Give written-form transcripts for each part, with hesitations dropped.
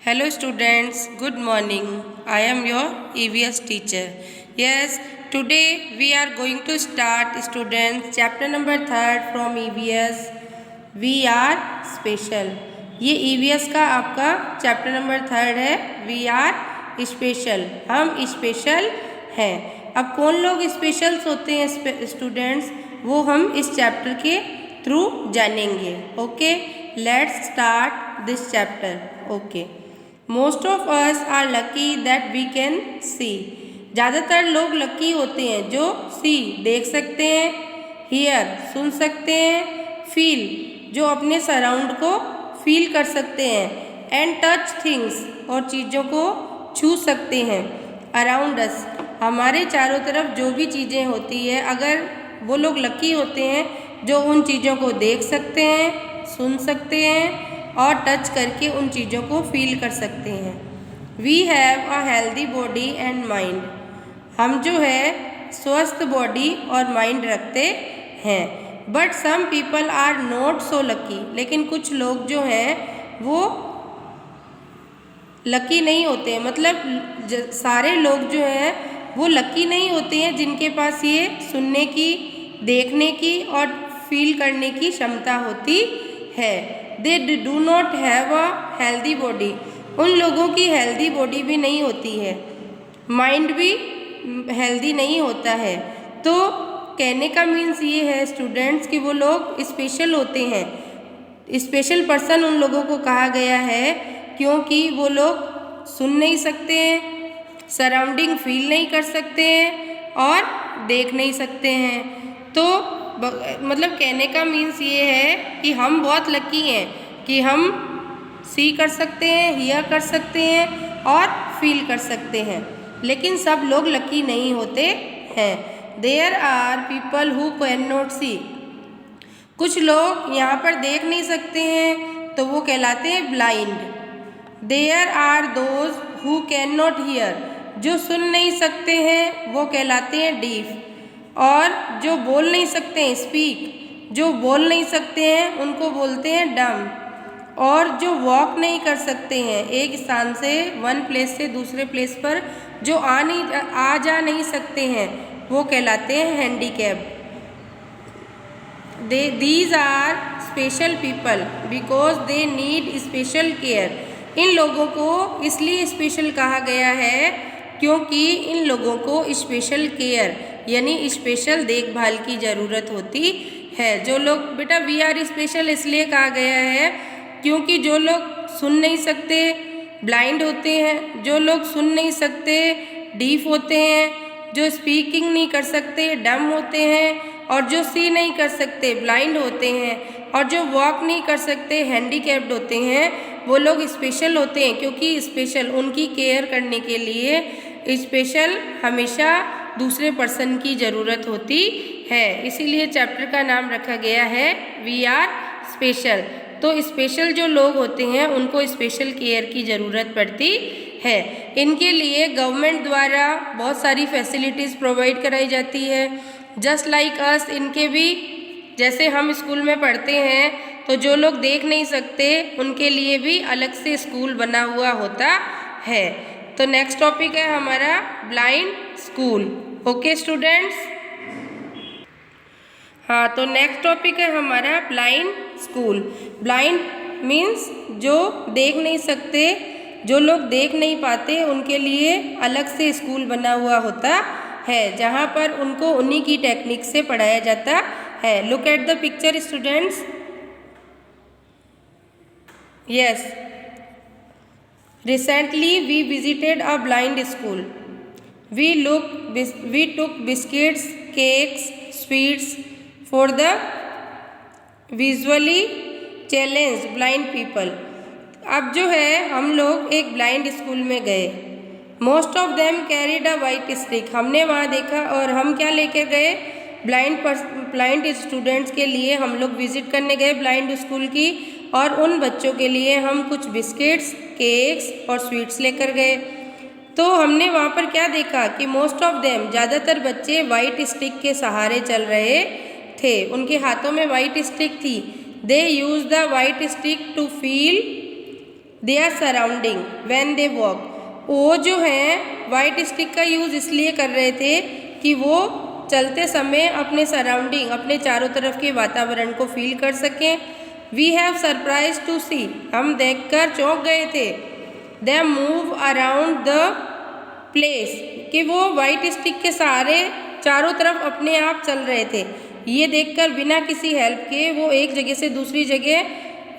Hello students, good morning. I am your EVS teacher. Yes, today we are going to start students chapter number 3 from EVS. We are special. ये EVS का आपका chapter number 3 है. We are special. हम special हैं. अब कौन लोग specials होते हैं स्टूडेंट्स, वो हम इस चैप्टर के थ्रू जानेंगे. Okay, let's start this chapter. Okay, most of us are lucky that we can see. ज़्यादातर लोग लकी होते हैं जो सी देख सकते हैं, हियर सुन सकते हैं, फील जो अपने सराउंड को फील कर सकते हैं, एंड टच थिंग्स और चीज़ों को छू सकते हैं. अराउंड अस हमारे चारों तरफ जो भी चीज़ें होती है, अगर वो लोग लकी होते हैं जो उन चीज़ों को देख सकते हैं, सुन सकते हैं और टच करके उन चीज़ों को फील कर सकते हैं. We have a healthy body and mind. हम जो है स्वस्थ बॉडी और माइंड रखते हैं. But some people are not so lucky. लेकिन कुछ लोग जो हैं वो लकी नहीं होते हैं. मतलब सारे लोग जो हैं वो लकी नहीं होते हैं जिनके पास ये सुनने की, देखने की और फील करने की क्षमता होती है. They do not have a healthy body. उन लोगों की हेल्दी बॉडी भी नहीं होती है, माइंड भी हेल्दी नहीं होता है. तो कहने का मीन्स ये है स्टूडेंट्स कि वो लोग स्पेशल होते हैं. स्पेशल पर्सन उन लोगों को कहा गया है क्योंकि वो लोग सुन नहीं सकते हैं, सराउंडिंग फील नहीं कर सकते हैं और देख नहीं सकते हैं. तो मतलब कहने का मीन्स ये है कि हम बहुत लकी हैं कि हम सी कर सकते हैं, हियर कर सकते हैं और फील कर सकते हैं. लेकिन सब लोग लकी नहीं होते हैं. There are people who can not see. कुछ लोग यहाँ पर देख नहीं सकते हैं तो वो कहलाते हैं blind. There are those who can not hear. जो सुन नहीं सकते हैं वो कहलाते हैं डीफ. और जो बोल नहीं सकते हैं स्पीक. जो बोल नहीं सकते हैं उनको बोलते हैं डम. और जो वॉक नहीं कर सकते हैं एक स्थान से वन प्लेस से दूसरे प्लेस पर जो आ जा नहीं सकते हैं वो कहलाते हैं handicapped. These are special people because they need special care. इन लोगों को इसलिए स्पेशल कहा गया है क्योंकि इन लोगों को स्पेशल केयर यानी स्पेशल देखभाल की ज़रूरत होती है. जो लोग बेटा वी आर स्पेशल इसलिए कहा गया है क्योंकि जो लोग सुन नहीं सकते ब्लाइंड होते हैं, जो लोग सुन नहीं सकते डीफ होते हैं, जो स्पीकिंग नहीं कर सकते डम होते हैं, और जो सी नहीं कर सकते ब्लाइंड होते हैं, और जो वॉक नहीं कर सकते हैंडीकैप्ड होते हैं, वो लोग स्पेशल होते हैं. क्योंकि स्पेशल उनकी केयर करने के लिए स्पेशल हमेशा दूसरे पर्सन की ज़रूरत होती है. इसीलिए चैप्टर का नाम रखा गया है वी आर स्पेशल. तो स्पेशल जो लोग होते हैं उनको स्पेशल केयर की ज़रूरत पड़ती है. इनके लिए गवर्नमेंट द्वारा बहुत सारी फैसिलिटीज़ प्रोवाइड कराई जाती है. जस्ट लाइक अस, इनके भी जैसे हम स्कूल में पढ़ते हैं तो जो लोग देख नहीं सकते उनके लिए भी अलग से स्कूल बना हुआ होता है. तो नेक्स्ट टॉपिक है हमारा ब्लाइंड स्कूल. Okay students. हाँ, तो नेक्स्ट टॉपिक है हमारा ब्लाइंड स्कूल. ब्लाइंड मीन्स जो देख नहीं सकते, जो लोग देख नहीं पाते उनके लिए अलग से स्कूल बना हुआ होता है जहाँ पर उनको उन्हीं की टेक्निक से पढ़ाया जाता है. Look at the picture students. Yes, recently we visited a blind school. We took biscuits, cakes, sweets for the visually challenged blind people. अब जो है हम लोग एक ब्लाइंड स्कूल में गए. Most of them carried a white stick. हमने वहाँ देखा और हम क्या लेकर गए, ब्लाइंड स्टूडेंट्स के लिए हम लोग विजिट करने गए ब्लाइंड स्कूल की, और उन बच्चों के लिए हम कुछ बिस्किट्स, केक्स और स्वीट्स लेकर गए. तो हमने वहाँ पर क्या देखा कि मोस्ट ऑफ देम ज़्यादातर बच्चे वाइट स्टिक के सहारे चल रहे थे. उनके हाथों में वाइट स्टिक थी. They use the white stick to feel their surrounding when they walk. वो जो है वाइट स्टिक का यूज़ इसलिए कर रहे थे कि वो चलते समय अपने सराउंडिंग, अपने चारों तरफ के वातावरण को फील कर सकें। वी हैव सरप्राइज टू सी, हम देखकर चौंक गए थे। They move around the place, कि वो वाइट स्टिक के सहारे चारों तरफ अपने आप चल रहे थे। ये देखकर बिना किसी हेल्प के वो एक जगह से दूसरी जगह,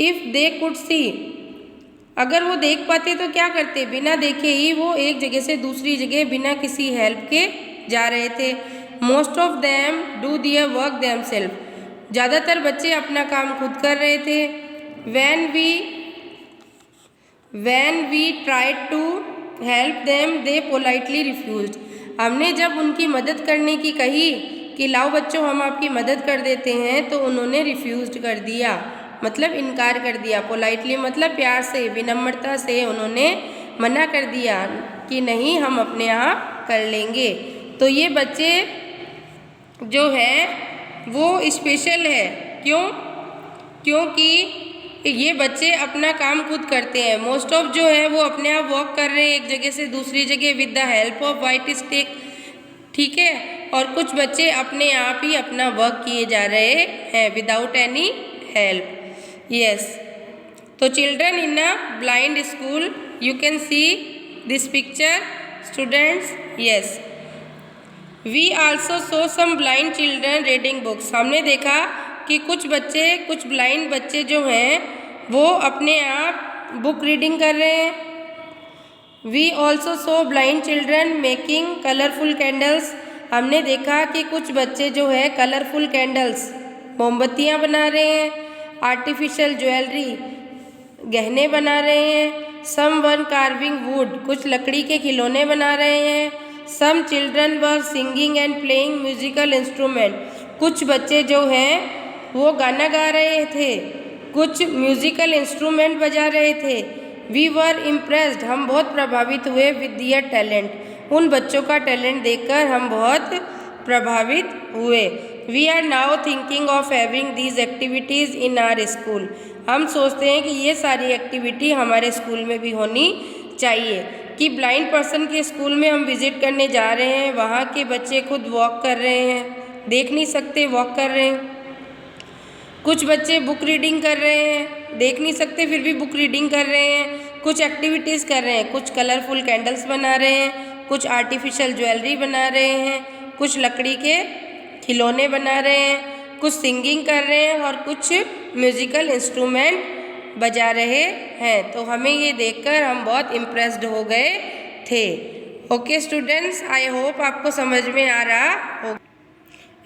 इफ़ दे कुड सी, अगर वो देख पाते तो क्या करते, बिना देखे ही वो एक जगह से दूसरी जगह बिना किसी हेल्प के जा रहे थे। Most of them do their work themselves, ज़्यादातर बच्चे अपना काम खुद कर रहे थे। When we tried to help them they politely refused, हमने जब उनकी मदद करने की कही कि लाओ बच्चों हम आपकी मदद कर देते हैं, तो उन्होंने रिफ्यूज़ कर दिया, मतलब इनकार कर दिया। पोलाइटली मतलब प्यार से, विनम्रता से उन्होंने मना कर दिया कि नहीं, हम अपने आप कर लेंगे। तो ये बच्चे जो हैं वो स्पेशल है। क्यों? क्योंकि ये बच्चे अपना काम खुद करते हैं। मोस्ट ऑफ जो है वो अपने आप वॉक कर रहे हैं एक जगह से दूसरी जगह with the help of white stick, ठीक है। और कुछ बच्चे अपने आप ही अपना वर्क किए जा रहे हैं विदाउट एनी हेल्प। यस, तो children in a blind school, you can see this picture students. Yes, we also saw some blind children reading books, हमने देखा कि कुछ बच्चे, कुछ ब्लाइंड बच्चे जो हैं वो अपने आप बुक रीडिंग कर रहे हैं। We also saw blind children making colourful candles, हमने देखा कि कुछ बच्चे जो है कलरफुल कैंडल्स, मोमबत्तियाँ बना रहे हैं। आर्टिफिशियल ज्वेलरी, गहने बना रहे हैं। सम वन कार्विंग वुड, कुछ लकड़ी के खिलौने बना रहे हैं। Some children were singing and playing musical instrument, कुछ बच्चे जो हैं वो गाना गा रहे थे, कुछ म्यूजिकल इंस्ट्रूमेंट बजा रहे थे। वी वर इम्प्रेस्ड, हम बहुत प्रभावित हुए विद दियर टैलेंट, उन बच्चों का टैलेंट देखकर हम बहुत प्रभावित हुए। We are now thinking of having these activities in our school, हम सोचते हैं कि ये सारी एक्टिविटी हमारे स्कूल में भी होनी चाहिए। कि ब्लाइंड पर्सन के स्कूल में हम विज़िट करने जा रहे हैं, वहाँ के बच्चे खुद वॉक कर रहे हैं, देख नहीं सकते वॉक कर रहे हैं। कुछ बच्चे बुक रीडिंग कर रहे हैं, देख नहीं सकते फिर भी बुक रीडिंग कर रहे हैं। कुछ एक्टिविटीज़ कर रहे हैं, कुछ कलरफुल कैंडल्स बना रहे हैं, कुछ आर्टिफिशियल ज्वेलरी बना रहे हैं, कुछ लकड़ी के खिलौने बना रहे हैं, कुछ सिंगिंग कर रहे हैं और कुछ म्यूज़िकल इंस्ट्रूमेंट बजा रहे हैं। तो हमें ये देखकर हम बहुत इम्प्रेस्ड हो गए थे। ओके स्टूडेंट्स, आई होप आपको समझ में आ रहा होगा।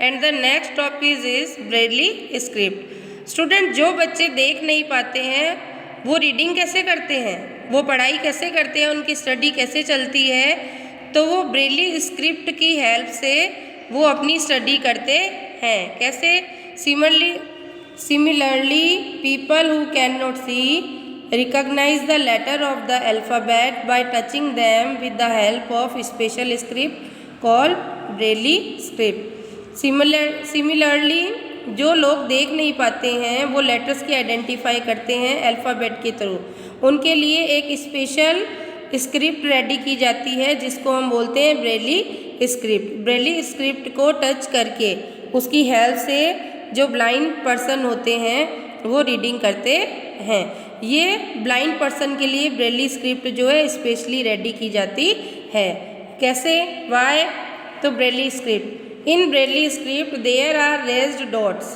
And the next topic is Braille script. Student, जो बच्चे देख नहीं पाते हैं वो रीडिंग कैसे करते हैं, वो पढ़ाई कैसे करते हैं, उनकी स्टडी कैसे चलती है, तो वो ब्रेली स्क्रिप्ट की हेल्प से वो अपनी स्टडी करते हैं। कैसे? Similarly people who can not see recognise the letter of the alphabet by touching them with the help of special script called Braille script. Similarly जो लोग देख नहीं पाते हैं वो लेटर्स की आइडेंटिफाई करते हैं अल्फ़ाबेट के थ्रू। उनके लिए एक स्पेशल स्क्रिप्ट रेडी की जाती है जिसको हम बोलते हैं ब्रेली स्क्रिप्ट। ब्रेली स्क्रिप्ट को टच करके उसकी हेल्प से जो ब्लाइंड पर्सन होते हैं वो रीडिंग करते हैं। ये ब्लाइंड पर्सन के लिए ब्रेली स्क्रिप्ट जो है स्पेशली रेडी की जाती है। कैसे? वाई? तो Braille script, in Braille script there are raised dots,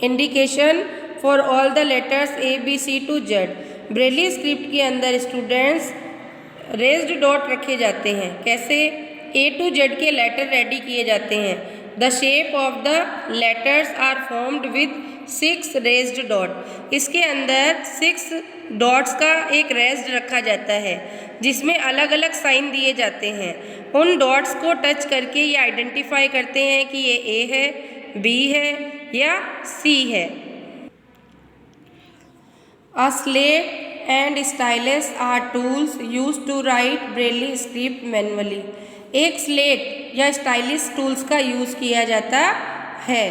indication for all the letters A, B, C to Z। Braille script के अंदर स्टूडेंट्स रेज्ड डॉट रखे जाते हैं। कैसे? A to Z के लेटर रेडी किए जाते हैं। The shape of the letters are formed with 6 raised dot. इसके अंदर 6 डॉट्स का एक रेज्ड रखा जाता है जिसमें अलग अलग साइन दिए जाते हैं। उन डॉट्स को टच करके ये आइडेंटिफाई करते हैं कि ये ए है, बी है या सी है। A slate and stylus are tools used to write Braille script manually. एक स्लेट या स्टाइलिस टूल्स का यूज़ किया जाता है।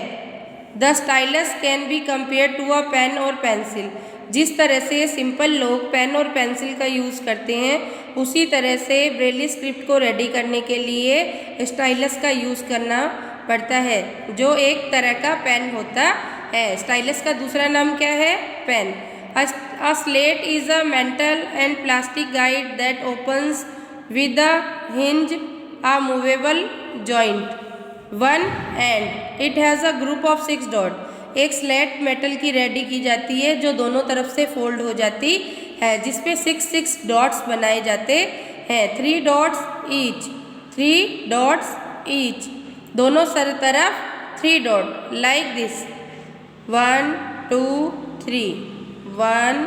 The stylus can be compare to a pen और पेंसिल। जिस तरह से सिंपल लोग पेन और पेंसिल का यूज़ करते हैं, उसी तरह से ब्रेली स्क्रिप्ट को रेडी करने के लिए स्टाइलस का यूज़ करना पड़ता है, जो एक तरह का पेन होता है। स्टाइलस का दूसरा नाम क्या है? Pen. A slate is a metal and plastic guide that opens with a hinge, a movable joint, one end. It has a group of 6 dots. एक स्लेट मेटल की रेडी की जाती है जो दोनों तरफ से फोल्ड हो जाती है, जिसपे 6 डॉट्स बनाए जाते हैं। 3 डॉट्स ईच, 3 डॉट्स ईच, दोनों सर तरफ 3 dot, like this 1 2 3, 1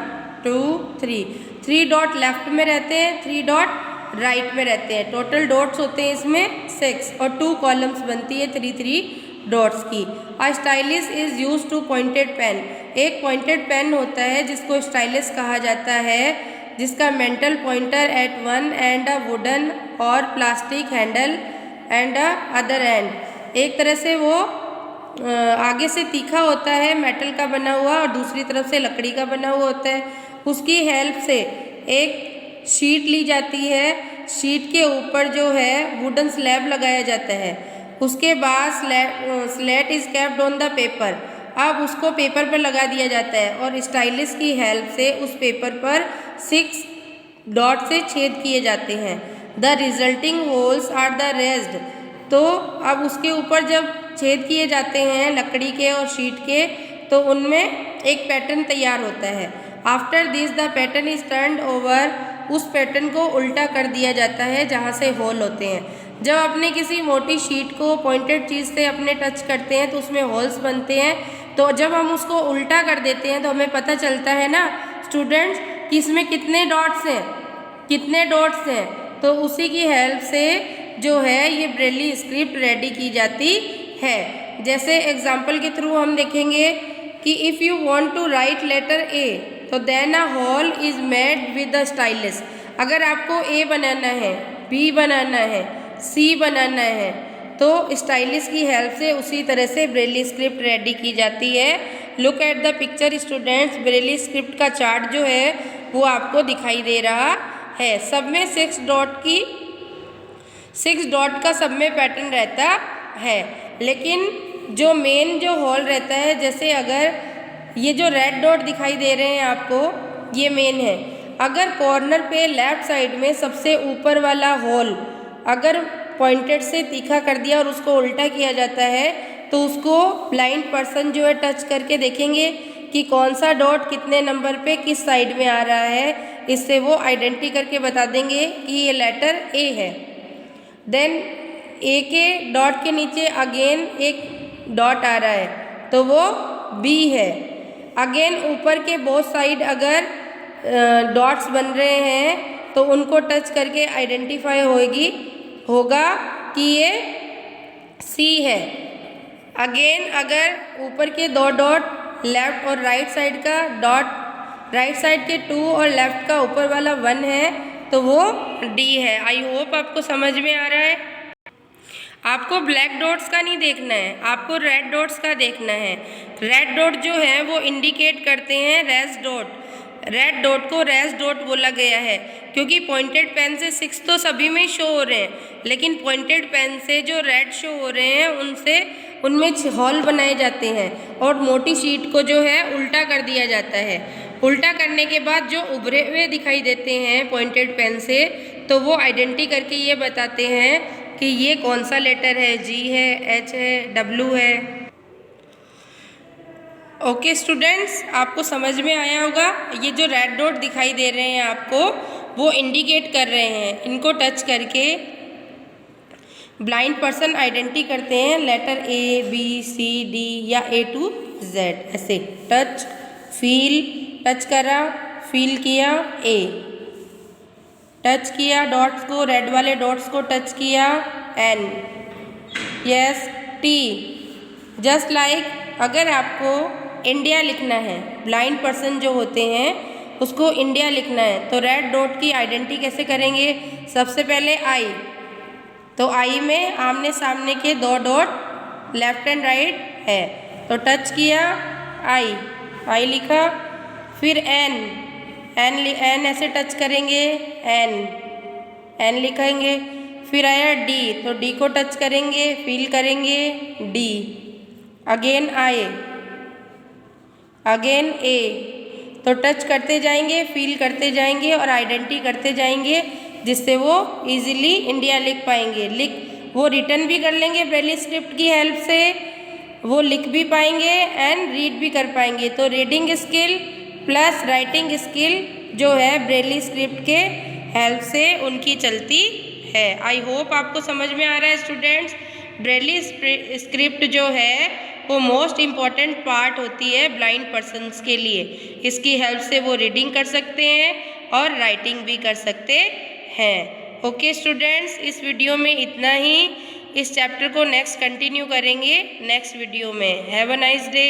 2 3। 3 dot left में रहते हैं, 3 डॉट राइट में रहते हैं। टोटल डॉट्स होते हैं इसमें 6 और 2 कॉलम्स बनती है 3 डॉट्स की। A stylus is use to pointed pen. एक पॉइंटेड पेन होता है जिसको स्टाइलिस कहा जाता है, जिसका metal pointer at one end a wooden और plastic handle and a other end. एक तरह से वो आगे से तीखा होता है, मेटल का बना हुआ, और दूसरी तरफ से लकड़ी का बना हुआ होता है। उसकी हेल्प से एक शीट ली जाती है, शीट के ऊपर जो है वुडन स्लैब लगाया जाता है। उसके बाद slate is capped on the paper. अब उसको पेपर पर लगा दिया जाता है और स्टाइलिस की हेल्प से उस पेपर पर 6 डॉट से छेद किए जाते हैं। The resulting holes are the raised. तो अब उसके ऊपर जब छेद किए जाते हैं लकड़ी के और शीट के, तो उनमें एक पैटर्न तैयार होता है। After this the pattern is turned over. उस पैटर्न को उल्टा कर दिया जाता है जहाँ से होल होते हैं। जब अपने किसी मोटी शीट को पॉइंटेड चीज़ से अपने टच करते हैं तो उसमें होल्स बनते हैं। तो जब हम उसको उल्टा कर देते हैं तो हमें पता चलता है ना स्टूडेंट्स कि इसमें कितने डॉट्स हैं, कितने डॉट्स हैं। तो उसी की हेल्प से जो है ये ब्रेली स्क्रिप्ट रेडी की जाती है। जैसे एग्जाम्पल के थ्रू हम देखेंगे कि if you want to write letter A, तो then a hole is made with the stylus. अगर आपको ए बनाना है, बी बनाना है, सी बनाना है, तो स्टाइलिस की हेल्प से उसी तरह से ब्रेली स्क्रिप्ट रेडी की जाती है। Look at the picture students. Braille script का चार्ट जो है वो आपको दिखाई दे रहा है। सब में 6 डॉट का सब में पैटर्न रहता है, लेकिन जो मेन जो होल रहता है, जैसे अगर ये जो रेड डॉट दिखाई दे रहे हैं आपको, ये मेन है। अगर कॉर्नर पे लेफ्ट साइड में सबसे ऊपर वाला होल अगर पॉइंटेड से तीखा कर दिया और उसको उल्टा किया जाता है, तो उसको ब्लाइंड पर्सन जो है टच करके देखेंगे कि कौन सा डॉट कितने नंबर पे किस साइड में आ रहा है। इससे वो आइडेंटिटी करके बता देंगे कि ये लेटर ए है। देन ए के डॉट के नीचे अगेन एक डॉट आ रहा है, तो वो बी है। अगेन ऊपर के बोथ साइड अगर डॉट्स बन रहे हैं तो उनको टच करके आइडेंटिफाई होगा कि ये सी है। अगेन अगर ऊपर के 2 डॉट लेफ्ट और राइट साइड का डॉट, राइट साइड के 2 और लेफ्ट का ऊपर वाला 1 है, तो वो डी है। आई होप आपको समझ में आ रहा है। आपको ब्लैक डॉट्स का नहीं देखना है, आपको रेड डॉट्स का देखना है। रेड डॉट जो है वो इंडिकेट करते हैं रेस्ट डॉट। रेड डॉट को रेस्ट डॉट बोला गया है क्योंकि पॉइंटेड पेन से 6 तो सभी में शो हो रहे हैं, लेकिन पॉइंटेड पेन से जो रेड शो हो रहे हैं उनमें हॉल बनाए जाते हैं और मोटी शीट को जो है उल्टा कर दिया जाता है। उल्टा करने के बाद जो उभरे हुए दिखाई देते हैं पॉइंटेड पेन से, तो वो आइडेंटिटी करके ये बताते हैं कि ये कौन सा लेटर है, जी है, एच है, डब्ल्यू है। ओके स्टूडेंट्स, आपको समझ में आया होगा। ये जो रेड डॉट दिखाई दे रहे हैं आपको, वो इंडिकेट कर रहे हैं। इनको टच करके ब्लाइंड पर्सन आइडेंटिटी करते हैं letter A, B, C, D या ए टू जेड। ऐसे टच, फील, टच करा, फील किया, ए, टच किया डॉट्स को, रेड वाले डॉट्स को टच किया, N, yes, T. Just like अगर आपको इंडिया लिखना है, ब्लाइंड पर्सन जो होते हैं उसको इंडिया लिखना है, तो रेड डॉट की आइडेंटिटी कैसे करेंगे? सबसे पहले आई, तो आई में आमने सामने के 2 डॉट लेफ्ट एंड राइट है, तो टच किया, आई लिखा, फिर एन, एन ऐसे टच करेंगे, एन लिखेंगे। फिर आया डी, तो डी को टच करेंगे, फील करेंगे, डी। अगेन आए, अगेन ए, तो टच करते जाएंगे, फील करते जाएंगे और आइडेंटिटी करते जाएंगे, जिससे वो इजीली इंडिया लिख पाएंगे। वो रिटर्न भी कर लेंगे ब्रेली स्क्रिप्ट की हेल्प से, वो लिख भी पाएंगे एंड रीड भी कर पाएंगे। तो reading skill plus writing skill जो है ब्रेली स्क्रिप्ट के हेल्प से उनकी चलती है। आई होप आपको समझ में आ रहा है स्टूडेंट्स। ब्रेली स्क्रिप्ट जो है वो मोस्ट इम्पॉर्टेंट पार्ट होती है ब्लाइंड पर्सन्स के लिए। इसकी हेल्प से वो रीडिंग कर सकते हैं और राइटिंग भी कर सकते हैं। ओके स्टूडेंट्स, इस वीडियो में इतना ही। इस चैप्टर को नेक्स्ट कंटिन्यू करेंगे नेक्स्ट वीडियो में। Have a nice day.